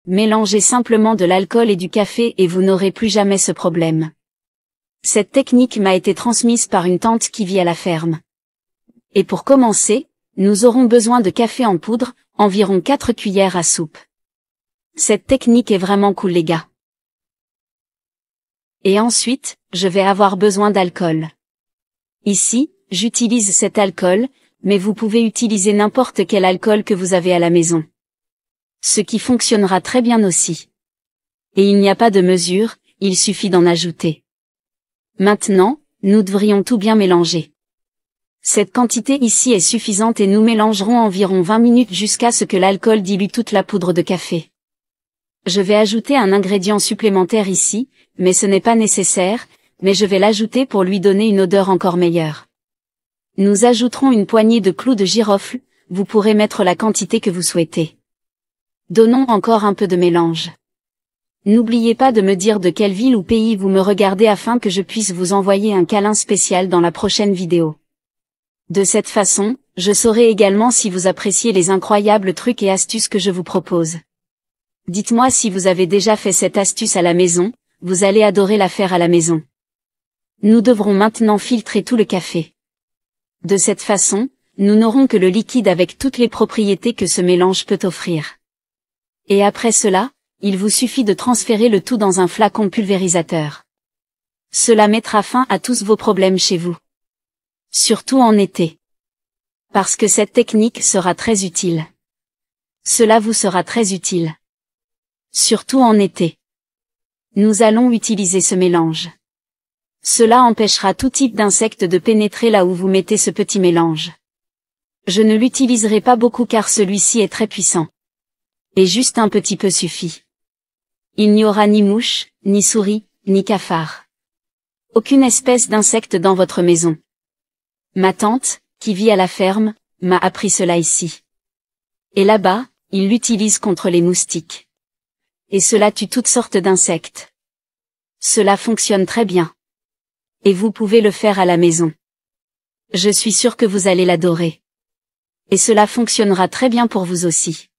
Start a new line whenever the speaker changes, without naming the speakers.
Mélangez simplement de l'alcool et du café et vous n'aurez plus jamais ce problème. Cette technique m'a été transmise par une tante qui vit à la ferme. Et pour commencer, nous aurons besoin de café en poudre, environ 4 cuillères à soupe. Cette technique est vraiment cool les gars. Et ensuite, je vais avoir besoin d'alcool. Ici, j'utilise cet alcool, mais vous pouvez utiliser n'importe quel alcool que vous avez à la maison. Ce qui fonctionnera très bien aussi. Et il n'y a pas de mesure, il suffit d'en ajouter. Maintenant, nous devrions tout bien mélanger. Cette quantité ici est suffisante et nous mélangerons environ 20 minutes jusqu'à ce que l'alcool dilue toute la poudre de café. Je vais ajouter un ingrédient supplémentaire ici, mais ce n'est pas nécessaire, mais je vais l'ajouter pour lui donner une odeur encore meilleure. Nous ajouterons une poignée de clous de girofle, vous pourrez mettre la quantité que vous souhaitez. Donnons encore un peu de mélange. N'oubliez pas de me dire de quelle ville ou pays vous me regardez afin que je puisse vous envoyer un câlin spécial dans la prochaine vidéo. De cette façon, je saurai également si vous appréciez les incroyables trucs et astuces que je vous propose. Dites-moi si vous avez déjà fait cette astuce à la maison, vous allez adorer la faire à la maison. Nous devrons maintenant filtrer tout le café. De cette façon, nous n'aurons que le liquide avec toutes les propriétés que ce mélange peut offrir. Et après cela, il vous suffit de transférer le tout dans un flacon pulvérisateur. Cela mettra fin à tous vos problèmes chez vous. Surtout en été. Parce que cette technique sera très utile. Cela vous sera très utile. Surtout en été. Nous allons utiliser ce mélange. Cela empêchera tout type d'insectes de pénétrer là où vous mettez ce petit mélange. Je ne l'utiliserai pas beaucoup car celui-ci est très puissant. Et juste un petit peu suffit. Il n'y aura ni mouches, ni souris, ni cafards. Aucune espèce d'insecte dans votre maison. Ma tante, qui vit à la ferme, m'a appris cela ici. Et là-bas, ils l'utilisent contre les moustiques. Et cela tue toutes sortes d'insectes. Cela fonctionne très bien. Et vous pouvez le faire à la maison. Je suis sûre que vous allez l'adorer. Et cela fonctionnera très bien pour vous aussi.